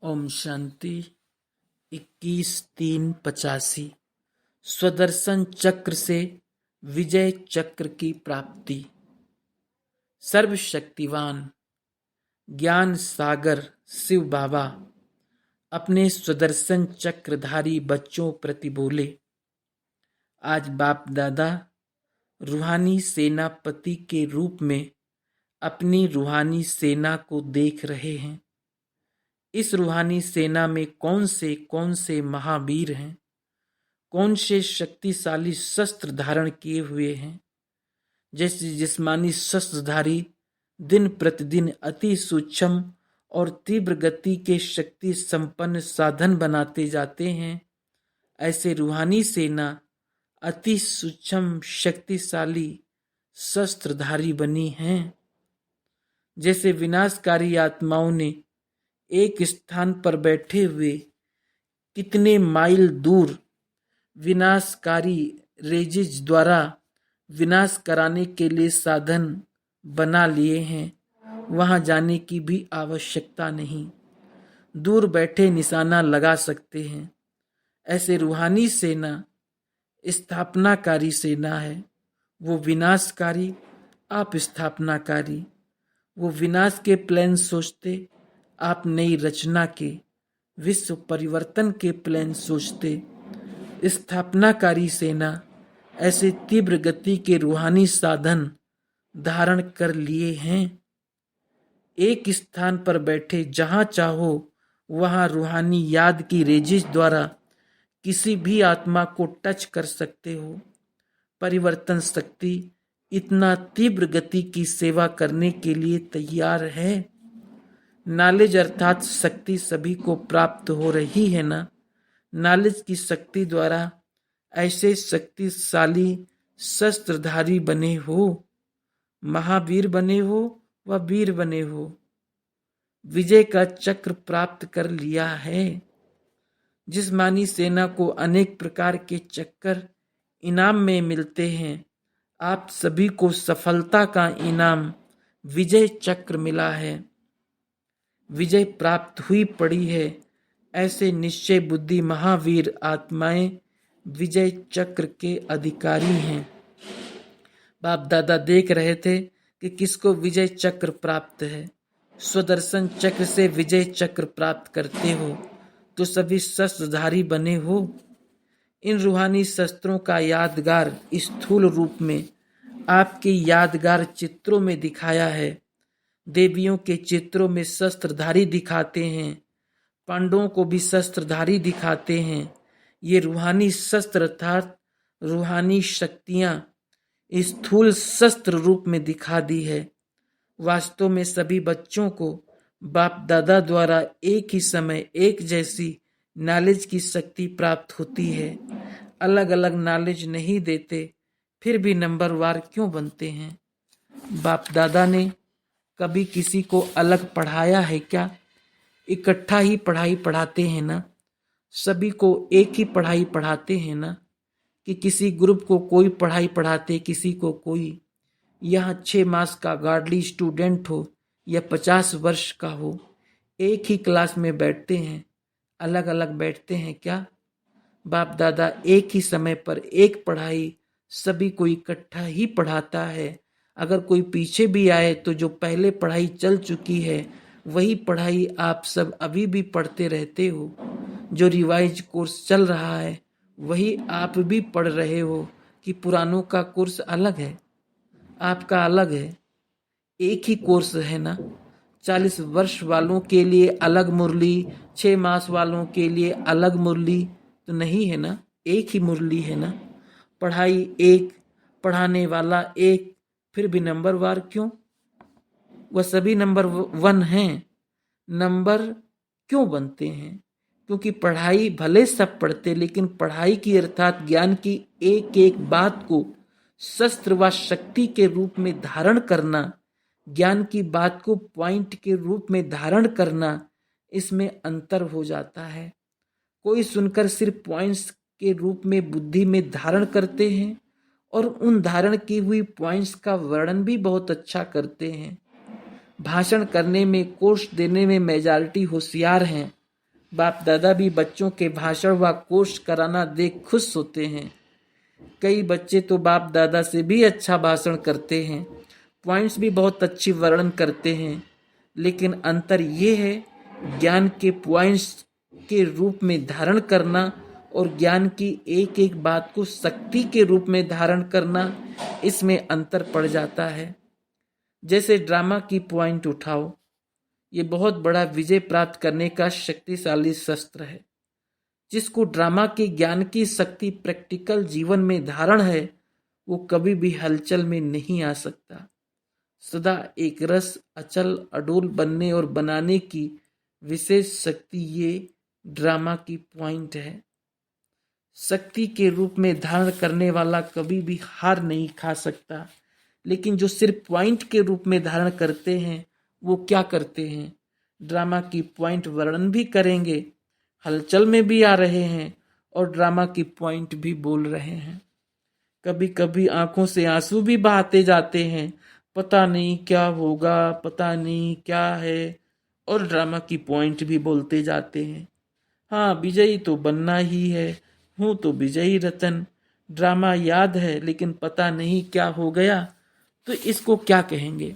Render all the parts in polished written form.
ओम शांति। 21/3/85 स्वदर्शन चक्र से विजय चक्र की प्राप्ति। सर्वशक्तिवान ज्ञान सागर शिव बाबा अपने स्वदर्शन चक्रधारी बच्चों प्रति बोले, आज बाप दादा रूहानी सेनापति के रूप में अपनी रूहानी सेना को देख रहे हैं। इस रूहानी सेना में कौन से महावीर हैं, कौन से शक्तिशाली शस्त्र धारण किए हुए हैं। जैसे जिस्मानी शस्त्रधारी दिन प्रतिदिन अति सूक्ष्म और तीव्र गति के शक्ति संपन्न साधन बनाते जाते हैं, ऐसे रूहानी सेना अति सूक्ष्म शक्तिशाली शस्त्रधारी बनी हैं। जैसे विनाशकारी आत्माओं ने एक स्थान पर बैठे हुए कितने माइल दूर विनाशकारी रेजिज द्वारा विनाश कराने के लिए साधन बना लिए हैं, वहां जाने की भी आवश्यकता नहीं, दूर बैठे निशाना लगा सकते हैं। ऐसे रूहानी सेना स्थापनाकारी सेना है। वो विनाशकारी, आप स्थापनाकारी। वो विनाश के प्लान सोचते, आप नई रचना के विश्व परिवर्तन के प्लान सोचते। स्थापनाकारी सेना ऐसे तीव्र गति के रूहानी साधन धारण कर लिए हैं। एक स्थान पर बैठे जहां चाहो वहां रूहानी याद की रेजिज द्वारा किसी भी आत्मा को टच कर सकते हो। परिवर्तन शक्ति इतना तीव्र गति की सेवा करने के लिए तैयार है। नॉलेज अर्थात शक्ति सभी को प्राप्त हो रही है ना। नॉलेज की शक्ति द्वारा ऐसे शक्तिशाली शस्त्रधारी बने हो, महावीर बने हो व वीर बने हो। विजय का चक्र प्राप्त कर लिया है। जिस्मानी सेना को अनेक प्रकार के चक्कर इनाम में मिलते हैं। आप सभी को सफलता का इनाम विजय चक्र मिला है। विजय प्राप्त हुई पड़ी है। ऐसे निश्चय बुद्धि महावीर आत्माएं विजय चक्र के अधिकारी हैं। बाप दादा देख रहे थे कि किसको विजय चक्र प्राप्त है। स्वदर्शन चक्र से विजय चक्र प्राप्त करते हो तो सभी शस्त्रधारी बने हो। इन रूहानी शस्त्रों का यादगार स्थूल रूप में आपके यादगार चित्रों में दिखाया है। देवियों के चित्रों में शस्त्रधारी दिखाते हैं, पांडवों को भी शस्त्रधारी दिखाते हैं। ये रूहानी शस्त्र अर्थात रूहानी शक्तियां स्थूल शस्त्र रूप में दिखा दी है। वास्तव में सभी बच्चों को बाप दादा द्वारा एक ही समय एक जैसी नॉलेज की शक्ति प्राप्त होती है। अलग अलग नॉलेज नहीं देते, फिर भी नंबरवार क्यों बनते हैं। बाप दादा ने कभी किसी को अलग पढ़ाया है क्या? इकट्ठा ही पढ़ाई पढ़ाते हैं ना। सभी को एक ही पढ़ाई पढ़ाते हैं ना, कि किसी ग्रुप को कोई पढ़ाई पढ़ाते, किसी को कोई। यहाँ 6 मास का गार्डली स्टूडेंट हो या 50 वर्ष का हो, एक ही क्लास में बैठते हैं, अलग अलग बैठते हैं क्या? बाप दादा एक ही समय पर एक पढ़ाई सभी को इकट्ठा ही पढ़ाता है। अगर कोई पीछे भी आए तो जो पहले पढ़ाई चल चुकी है वही पढ़ाई आप सब अभी भी पढ़ते रहते हो। जो रिवाइज कोर्स चल रहा है वही आप भी पढ़ रहे हो, कि पुरानों का कोर्स अलग है, आपका अलग है। एक ही कोर्स है ना। 40 वर्ष वालों के लिए अलग मुरली, 6 मास वालों के लिए अलग मुरली तो नहीं है ना, एक ही मुरली है ना। पढ़ाई एक, पढ़ाने वाला एक, फिर भी नंबरवार क्यों? वह सभी नंबर 1 हैं। नंबर क्यों बनते हैं? क्योंकि पढ़ाई भले सब पढ़ते, लेकिन पढ़ाई की अर्थात ज्ञान की एक एक बात को शस्त्र व शक्ति के रूप में धारण करना, ज्ञान की बात को पॉइंट के रूप में धारण करना, इसमें अंतर हो जाता है। कोई सुनकर सिर्फ पॉइंट्स के रूप में बुद्धि में धारण करते हैं और उन धारण की हुई पॉइंट्स का वर्णन भी बहुत अच्छा करते हैं। भाषण करने में, कोर्स देने में मेजॉरिटी होशियार हैं, बाप दादा भी बच्चों के भाषण व कोर्स कराना देख खुश होते हैं। कई बच्चे तो बाप दादा से भी अच्छा भाषण करते हैं, पॉइंट्स भी बहुत अच्छी वर्णन करते हैं, लेकिन अंतर ये है ज्ञान के पॉइंट्स के रूप में धारण करना और ज्ञान की एक एक बात को शक्ति के रूप में धारण करना, इसमें अंतर पड़ जाता है। जैसे ड्रामा की पॉइंट उठाओ, ये बहुत बड़ा विजय प्राप्त करने का शक्तिशाली शस्त्र है। जिसको ड्रामा के ज्ञान की शक्ति प्रैक्टिकल जीवन में धारण है, वो कभी भी हलचल में नहीं आ सकता। सदा एक रस अचल अडोल बनने और बनाने की विशेष शक्ति ये ड्रामा की पॉइंट है। शक्ति के रूप में धारण करने वाला कभी भी हार नहीं खा सकता, लेकिन जो सिर्फ पॉइंट के रूप में धारण करते हैं वो क्या करते हैं, ड्रामा की पॉइंट वर्णन भी करेंगे, हलचल में भी आ रहे हैं और ड्रामा की पॉइंट भी बोल रहे हैं। कभी कभी आंखों से आंसू भी बहाते जाते हैं, पता नहीं क्या होगा, पता नहीं क्या है, और ड्रामा की पॉइंट भी बोलते जाते हैं। हाँ, विजयी तो बनना ही है, हूँ तो विजयी रतन। ड्रामा याद है लेकिन पता नहीं क्या हो गया, तो इसको क्या कहेंगे?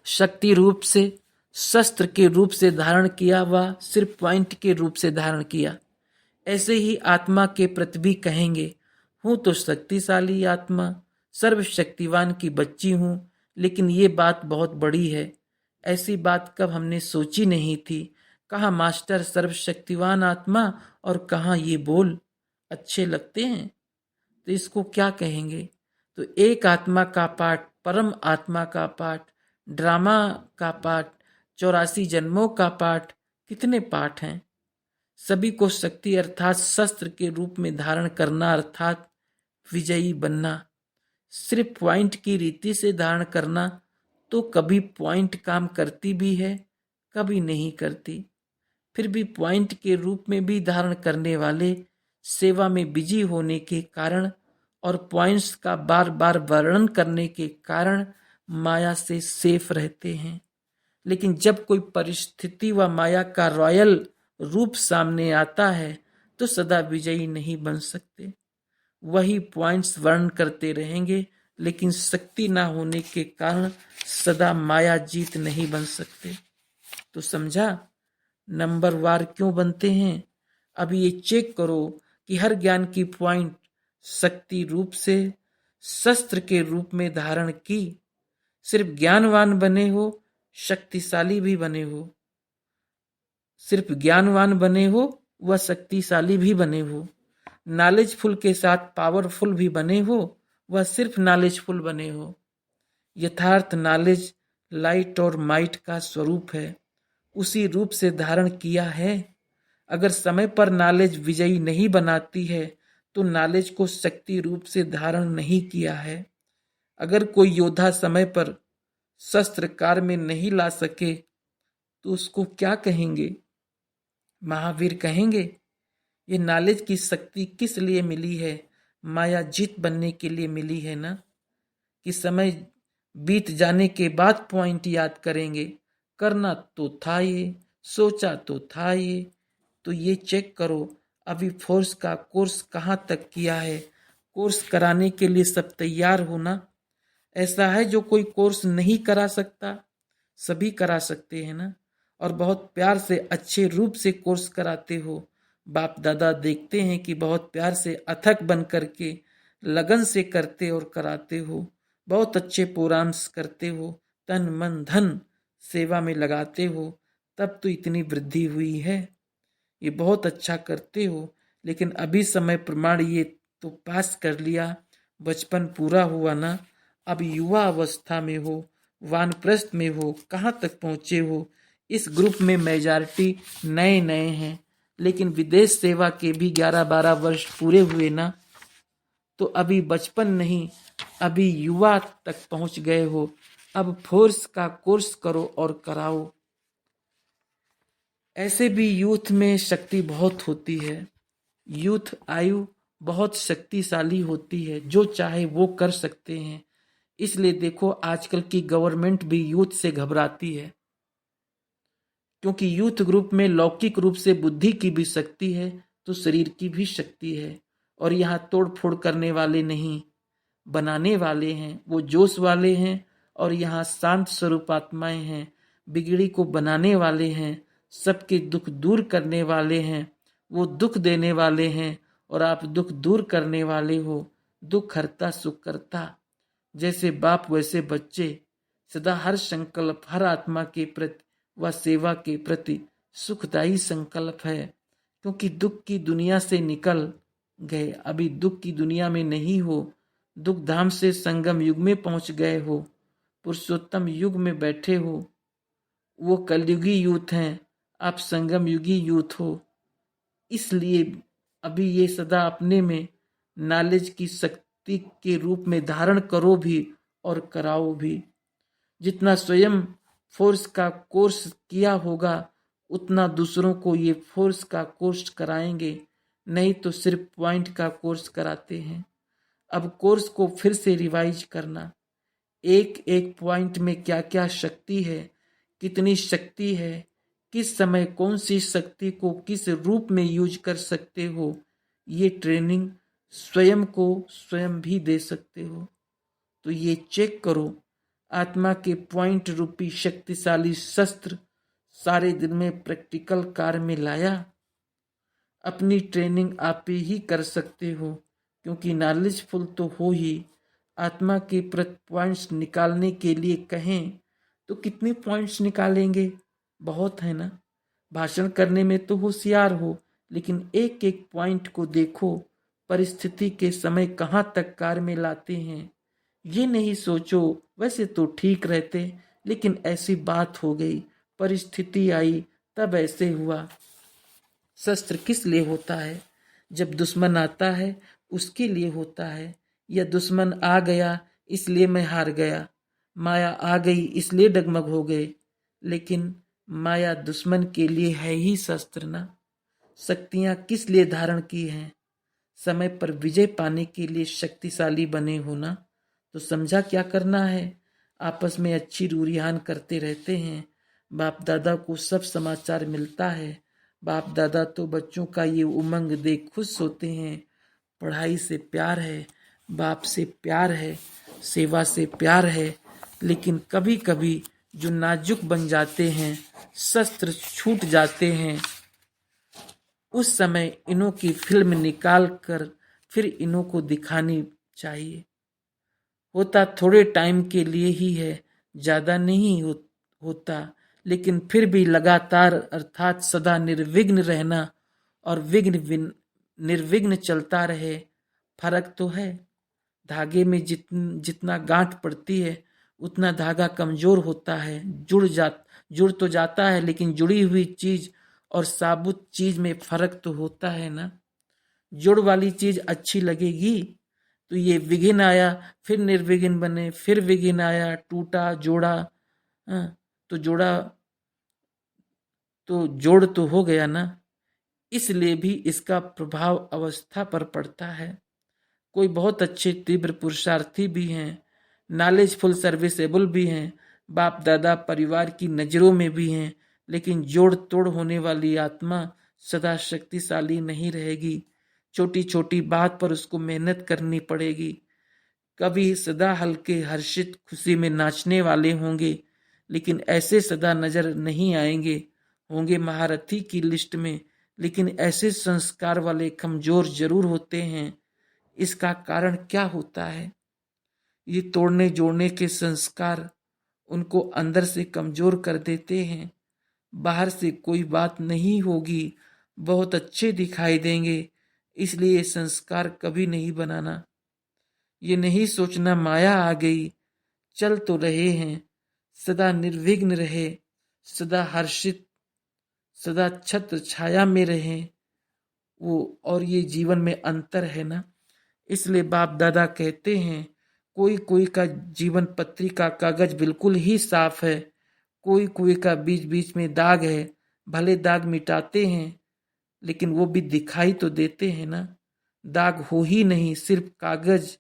शक्ति रूप से, शस्त्र के रूप से धारण किया व सिर्फ पॉइंट के रूप से धारण किया। ऐसे ही आत्मा के प्रति भी कहेंगे, हूँ तो शक्तिशाली आत्मा, सर्वशक्तिवान की बच्ची हूँ, लेकिन ये बात बहुत बड़ी है। ऐसी बात कब हमने सोची नहीं थी। कहाँ मास्टर सर्वशक्तिवान आत्मा और कहाँ ये बोल अच्छे लगते हैं, तो इसको क्या कहेंगे? तो एक आत्मा का पाठ, परम आत्मा का पाठ, ड्रामा का पाठ, 84 जन्मों का पाठ, कितने पाठ हैं? सभी को शक्ति अर्थात शस्त्र के रूप में धारण करना अर्थात विजयी बनना। सिर्फ पॉइंट की रीति से धारण करना तो कभी पॉइंट काम करती भी है, कभी नहीं करती। फिर भी पॉइंट के रूप में भी धारण करने वाले सेवा में बिजी होने के कारण और पॉइंट्स का बार बार वर्णन करने के कारण माया से सेफ रहते हैं। लेकिन जब कोई परिस्थिति व माया का रॉयल रूप सामने आता है तो सदा विजयी नहीं बन सकते। वही पॉइंट्स वर्णन करते रहेंगे, लेकिन शक्ति ना होने के कारण सदा माया जीत नहीं बन सकते। तो समझा नंबर वार क्यों बनते हैं? अब ये चेक करो कि हर ज्ञान की पॉइंट शक्ति रूप से शस्त्र के रूप में धारण की। सिर्फ ज्ञानवान बने हो, शक्तिशाली भी बने हो। सिर्फ ज्ञानवान बने हो व शक्तिशाली भी बने हो। नॉलेजफुल के साथ पावरफुल भी बने हो व सिर्फ नॉलेजफुल बने हो। यथार्थ नॉलेज लाइट और माइट का स्वरूप है, उसी रूप से धारण किया है। अगर समय पर नॉलेज विजयी नहीं बनाती है तो नॉलेज को शक्ति रूप से धारण नहीं किया है। अगर कोई योद्धा समय पर शस्त्र कार में नहीं ला सके तो उसको क्या कहेंगे? महावीर कहेंगे। ये नॉलेज की शक्ति किस लिए मिली है? माया जीत बनने के लिए मिली है ना, कि समय बीत जाने के बाद पॉइंट याद करेंगे। करना तो था ये, सोचा तो था ये। तो ये चेक करो अभी फोर्स का कोर्स कहाँ तक किया है। कोर्स कराने के लिए सब तैयार हो ना? ऐसा है जो कोई कोर्स नहीं करा सकता? सभी करा सकते हैं ना, और बहुत प्यार से अच्छे रूप से कोर्स कराते हो। बाप दादा देखते हैं कि बहुत प्यार से अथक बन करके लगन से करते और कराते हो। बहुत अच्छे प्रोग्राम्स करते हो, तन मन धन सेवा में लगाते हो, तब तो इतनी वृद्धि हुई है। ये बहुत अच्छा करते हो, लेकिन अभी समय प्रमाण ये तो पास कर लिया, बचपन पूरा हुआ ना, अब युवा अवस्था में हो, वानप्रस्थ में हो, कहाँ तक पहुँचे हो। इस ग्रुप में मेजॉरिटी नए नए हैं, लेकिन विदेश सेवा के भी 11-12 वर्ष पूरे हुए ना, तो अभी बचपन नहीं, अभी युवा तक पहुँच गए हो। अब फोर्स का कोर्स करो और कराओ। ऐसे भी यूथ में शक्ति बहुत होती है। यूथ आयु बहुत शक्तिशाली होती है, जो चाहे वो कर सकते हैं। इसलिए देखो आजकल की गवर्नमेंट भी यूथ से घबराती है। क्योंकि यूथ ग्रुप में लौकिक रूप से बुद्धि की भी शक्ति है तो शरीर की भी शक्ति है। और यहाँ तोड़ फोड़ करने वाले नहीं, बनाने वाले हैं, वो जोश वाले हैं। और यहाँ शांत स्वरूप आत्माएं हैं, बिगड़ी को बनाने वाले हैं, सबके दुख दूर करने वाले हैं, वो दुख देने वाले हैं और आप दुख दूर करने वाले हो। दुख हरता सुख करता, जैसे बाप वैसे बच्चे, सदा हर संकल्प हर आत्मा के प्रति व सेवा के प्रति सुखदायी संकल्प है। क्योंकि दुख की दुनिया से निकल गए, अभी दुख की दुनिया में नहीं हो, दुख धाम से संगम युग में पहुंच गए हो, पुरुषोत्तम युग में बैठे हो। वो कलयुगी यूथ हैं, आप संगम युगी यूथ हो। इसलिए अभी ये सदा अपने में नॉलेज की शक्ति के रूप में धारण करो भी और कराओ भी। जितना स्वयं फोर्स का कोर्स किया होगा उतना दूसरों को ये फोर्स का कोर्स कराएंगे, नहीं तो सिर्फ पॉइंट का कोर्स कराते हैं। अब कोर्स को फिर से रिवाइज करना, एक एक पॉइंट में क्या क्या शक्ति है, कितनी शक्ति है, किस समय कौन सी शक्ति को किस रूप में यूज कर सकते हो, ये ट्रेनिंग स्वयं को स्वयं भी दे सकते हो। तो ये चेक करो, आत्मा के पॉइंट रूपी शक्तिशाली शस्त्र सारे दिन में प्रैक्टिकल कार्य में लाया। अपनी ट्रेनिंग आप ही कर सकते हो, क्योंकि नॉलेजफुल तो हो ही। आत्मा के प्रति पॉइंट्स निकालने के लिए कहें तो कितने पॉइंट्स निकालेंगे, बहुत है ना। भाषण करने में तो होशियार हो, लेकिन एक एक पॉइंट को देखो, परिस्थिति के समय कहाँ तक कार्य में लाते हैं। ये नहीं सोचो वैसे तो ठीक रहते, लेकिन ऐसी बात हो गई, परिस्थिति आई तब ऐसे हुआ। शस्त्र किस लिए होता है? जब दुश्मन आता है उसके लिए होता है, या दुश्मन आ गया इसलिए मैं हार गया, माया आ गई इसलिए डगमग हो गए। लेकिन माया दुश्मन के लिए है ही शस्त्र ना। शक्तियां किस लिए धारण की हैं? समय पर विजय पाने के लिए शक्तिशाली बने हो ना। तो समझा क्या करना है। आपस में अच्छी रूरियान करते रहते हैं, बाप दादा को सब समाचार मिलता है। बाप दादा तो बच्चों का ये उमंग देख खुश होते हैं। पढ़ाई से प्यार है, बाप से प्यार है, सेवा से प्यार है। लेकिन कभी कभी जो नाजुक बन जाते हैं, शस्त्र छूट जाते हैं, उस समय इन्हों की फिल्म निकाल कर फिर इन्हों को दिखानी चाहिए। होता थोड़े टाइम के लिए ही है, ज़्यादा नहीं होता, लेकिन फिर भी लगातार अर्थात सदा निर्विघ्न रहना और निर्विघ्न चलता रहे। फर्क तो है, धागे में जितना गांठ पड़ती है उतना धागा कमजोर होता है। जुड़ तो जाता है, लेकिन जुड़ी हुई चीज और साबुत चीज में फर्क तो होता है ना। जुड़ वाली चीज अच्छी लगेगी, तो ये विघ्न आया फिर निर्विघ्न बने, फिर विघ्न आया टूटा जोड़ा, तो जोड़ा तो जोड़ तो हो गया ना। इसलिए भी इसका प्रभाव अवस्था पर पड़ता है। कोई बहुत अच्छे तीव्र पुरुषार्थी भी हैं, नॉलेजफुल सर्विसेबल भी हैं, बाप दादा परिवार की नजरों में भी हैं, लेकिन जोड़ तोड़ होने वाली आत्मा सदा शक्तिशाली नहीं रहेगी। छोटी छोटी बात पर उसको मेहनत करनी पड़ेगी। कभी सदा हल्के हर्षित खुशी में नाचने वाले होंगे, लेकिन ऐसे सदा नजर नहीं आएंगे। होंगे महारथी की लिस्ट में, लेकिन ऐसे संस्कार वाले कमजोर जरूर होते हैं। इसका कारण क्या होता है? ये तोड़ने जोड़ने के संस्कार उनको अंदर से कमजोर कर देते हैं। बाहर से कोई बात नहीं होगी, बहुत अच्छे दिखाई देंगे, इसलिए ये संस्कार कभी नहीं बनाना। ये नहीं सोचना माया आ गई, चल तो रहे हैं, सदा निर्विघ्न रहे, सदा हर्षित, सदा छत्र छाया में रहे वो। और ये जीवन में अंतर है ना। इसलिए बाप दादा कहते हैं, कोई कोई का जीवन पत्री का कागज बिल्कुल ही साफ है, कोई कोई का बीच बीच में दाग है। भले दाग मिटाते हैं, लेकिन वो भी दिखाई तो देते हैं ना। दाग हो ही नहीं, सिर्फ कागज,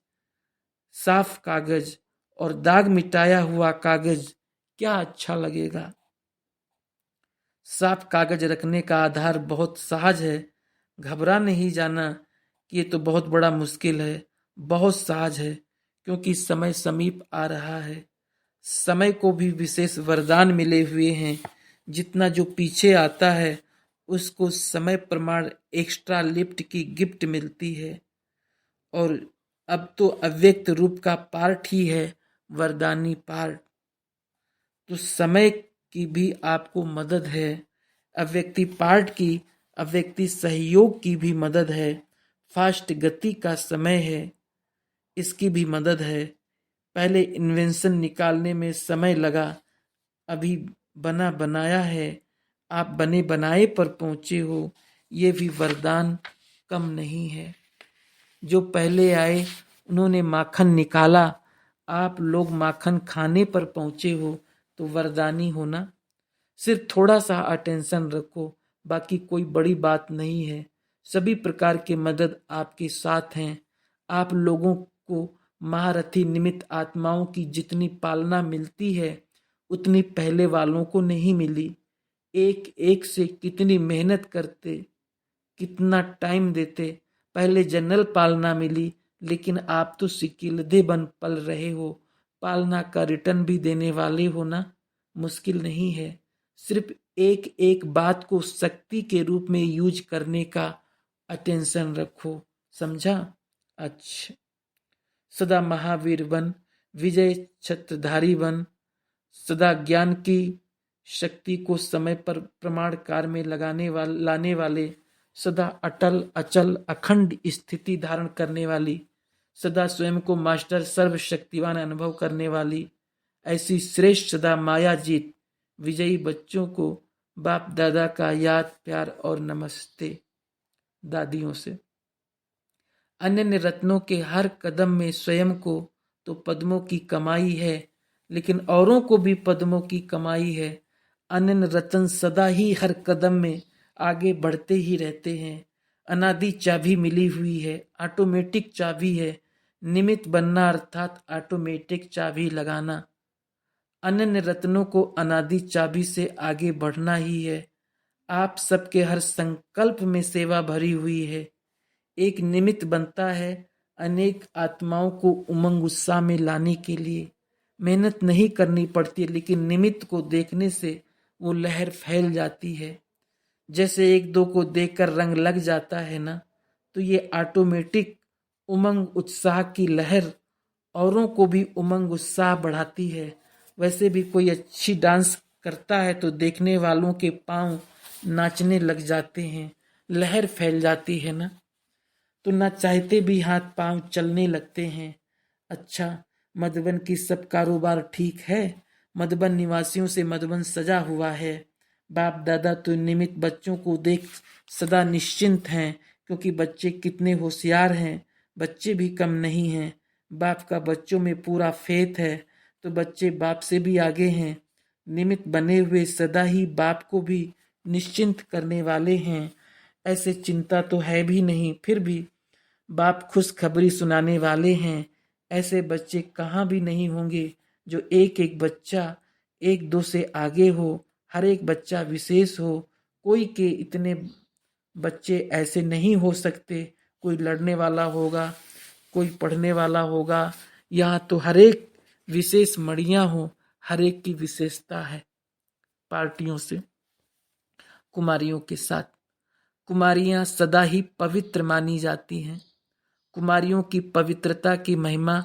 साफ कागज और दाग मिटाया हुआ कागज क्या अच्छा लगेगा। साफ कागज रखने का आधार बहुत सहज है। घबरा नहीं जाना कि ये तो बहुत बड़ा मुश्किल है, बहुत सहज है, क्योंकि समय समीप आ रहा है। समय को भी विशेष वरदान मिले हुए हैं। जितना जो पीछे आता है उसको समय प्रमाण एक्स्ट्रा लिफ्ट की गिफ्ट मिलती है। और अब तो अव्यक्त रूप का पार्ट ही है वरदानी पार्ट। तो समय की भी आपको मदद है, अव्यक्ति पार्ट की, अव्यक्ति सहयोग की भी मदद है, फास्ट गति का समय है, इसकी भी मदद है। पहले इन्वेंशन निकालने में समय लगा, अभी बना बनाया है, आप बने बनाए पर पहुंचे हो, ये भी वरदान कम नहीं है। जो पहले आए उन्होंने माखन निकाला, आप लोग माखन खाने पर पहुंचे हो, तो वरदानी होना। सिर्फ थोड़ा सा अटेंशन रखो, बाकी कोई बड़ी बात नहीं है। सभी प्रकार की मदद आपके साथ हैं। आप लोगों को महारथी निमित्त आत्माओं की जितनी पालना मिलती है उतनी पहले वालों को नहीं मिली। एक एक से कितनी मेहनत करते, कितना टाइम देते, पहले जनरल पालना मिली, लेकिन आप तो सिकिलधे बन पल रहे हो। पालना का रिटर्न भी देने वाले होना मुश्किल नहीं है। सिर्फ एक एक बात को शक्ति के रूप में यूज करने का अटेंशन रखो, समझा? अच्छा, सदा महावीर बन, विजय छत्रधारी बन, सदा ज्ञान की शक्ति को समय पर प्रमाण कार्य में लाने वाले, सदा अटल अचल अखंड स्थिति धारण करने वाली, सदा स्वयं को मास्टर सर्वशक्तिवान अनुभव करने वाली, ऐसी श्रेष्ठ सदा माया जीत विजयी बच्चों को बाप दादा का याद प्यार और नमस्ते। दादियों से अन्य रत्नों के हर कदम में स्वयं को तो पद्मों की कमाई है, लेकिन औरों को भी पद्मों की कमाई है। अन्य रत्न सदा ही हर कदम में आगे बढ़ते ही रहते हैं। अनादि चाबी मिली हुई है, ऑटोमेटिक चाबी है। निमित्त बनना अर्थात ऑटोमेटिक चाबी लगाना। अनन्य रत्नों को अनादि चाबी से आगे बढ़ना ही है। आप सबके हर संकल्प में सेवा भरी हुई है। एक निमित्त बनता है अनेक आत्माओं को उमंग उत्साह में लाने के लिए। मेहनत नहीं करनी पड़ती, लेकिन निमित्त को देखने से वो लहर फैल जाती है। जैसे एक दो को देखकर रंग लग जाता है ना, तो ये ऑटोमेटिक उमंग उत्साह की लहर औरों को भी उमंग उत्साह बढ़ाती है। वैसे भी कोई अच्छी डांस करता है तो देखने वालों के पांव नाचने लग जाते हैं, लहर फैल जाती है ना, तो ना चाहते भी हाथ पांव चलने लगते हैं। अच्छा, मधुबन की सब कारोबार ठीक है? मधुबन निवासियों से मधुबन सजा हुआ है। बाप दादा तो निमित्त बच्चों को देख सदा निश्चिंत हैं, क्योंकि बच्चे कितने होशियार हैं। बच्चे भी कम नहीं हैं। बाप का बच्चों में पूरा फेथ है, तो बच्चे बाप से भी आगे हैं। निमित्त बने हुए सदा ही बाप को भी निश्चिंत करने वाले हैं। ऐसे चिंता तो है भी नहीं, फिर भी बाप खुशखबरी सुनाने वाले हैं। ऐसे बच्चे कहाँ भी नहीं होंगे जो एक एक बच्चा एक दो से आगे हो, हर एक बच्चा विशेष हो। कोई के इतने बच्चे ऐसे नहीं हो सकते। कोई लड़ने वाला होगा, कोई पढ़ने वाला होगा, यहाँ तो हर एक विशेष मड़ियाँ हो, हर एक की विशेषता है। पार्टियों से कुमारियों के साथ, कुमारियाँ सदा ही पवित्र मानी जाती हैं। कुमारियों की पवित्रता की महिमा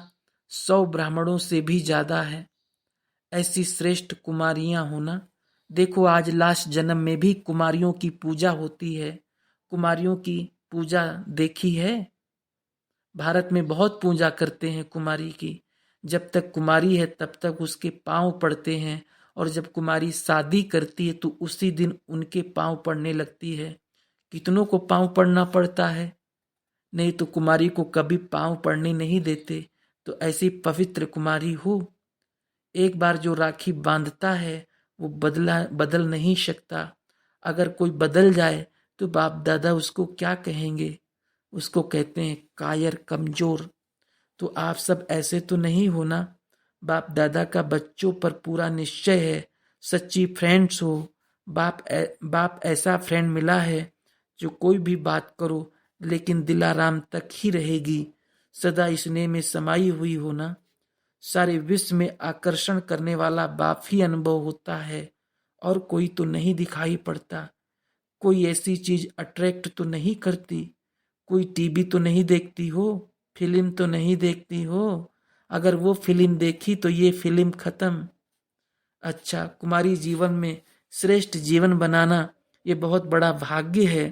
100 ब्राह्मणों से भी ज्यादा है। ऐसी श्रेष्ठ कुमारियां होना। देखो, आज लास्ट जन्म में भी कुमारियों की पूजा होती है। कुमारियों की पूजा देखी है? भारत में बहुत पूजा करते हैं कुमारी की। जब तक कुमारी है तब तक उसके पांव पड़ते हैं, और जब कुमारी शादी करती है तो उसी दिन उनके पांव पड़ने लगती है। कितनों को पांव पड़ना पड़ता है, नहीं तो कुमारी को कभी पांव पड़ने नहीं देते। तो ऐसी पवित्र कुमारी हो। एक बार जो राखी बांधता है वो बदल नहीं सकता। अगर कोई बदल जाए तो बाप दादा उसको क्या कहेंगे? उसको कहते हैं कायर, कमजोर। तो आप सब ऐसे तो नहीं हो ना। बाप दादा का बच्चों पर पूरा निश्चय है। सच्ची फ्रेंड्स हो, बाप ऐसा फ्रेंड मिला है जो कोई भी बात करो लेकिन दिलाराम तक ही रहेगी, सदा स्नेह में समाई हुई होना। सारे विश्व में आकर्षण करने वाला बाप ही अनुभव होता है और कोई तो नहीं दिखाई पड़ता। कोई ऐसी चीज अट्रैक्ट तो नहीं करती, कोई टीवी तो नहीं देखती हो, फिल्म तो नहीं देखती हो, अगर वो फिल्म देखी तो ये फिल्म खत्म। अच्छा, कुमारी जीवन में श्रेष्ठ जीवन बनाना ये बहुत बड़ा भाग्य है।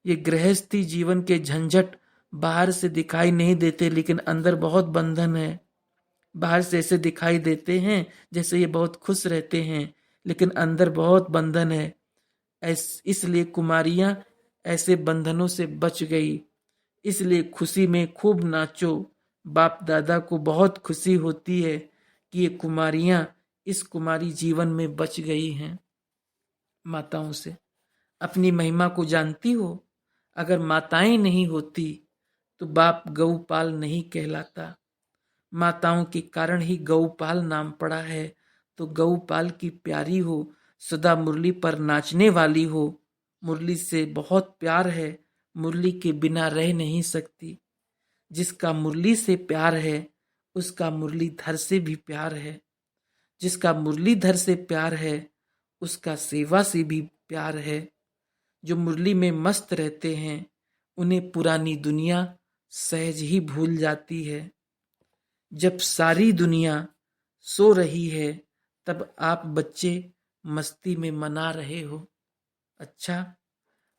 ये गृहस्थी जीवन के झंझट बाहर से दिखाई नहीं देते लेकिन अंदर बहुत बंधन है। बाहर से ऐसे दिखाई देते हैं जैसे ये बहुत खुश रहते हैं लेकिन अंदर बहुत बंधन है। इसलिए कुमारियां ऐसे बंधनों से बच गई। इसलिए खुशी में खूब नाचो। बाप दादा को बहुत खुशी होती है कि ये कुमारियां इस कुमारी जीवन में बच गई हैं। माताओं से अपनी महिमा को जानती हो? अगर माताएं नहीं होती तो बाप गौपाल नहीं कहलाता। माताओं के कारण ही गौपाल नाम पड़ा है। तो गौपाल की प्यारी हो, सदा मुरली पर नाचने वाली हो, मुरली से बहुत प्यार है, मुरली के बिना रह नहीं सकती। जिसका मुरली से प्यार है उसका मुरलीधर से भी प्यार है। जिसका मुरलीधर से प्यार है उसका सेवा से भी प्यार है। जो मुरली में मस्त रहते हैं उन्हें पुरानी दुनिया सहज ही भूल जाती है। जब सारी दुनिया सो रही है तब आप बच्चे मस्ती में मना रहे हो। अच्छा,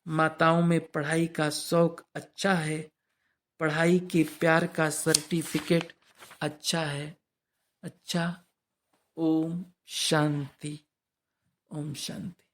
माताओं में पढ़ाई का शौक अच्छा है, पढ़ाई के प्यार का सर्टिफिकेट अच्छा है। अच्छा, ओम शांति, ओम शांति।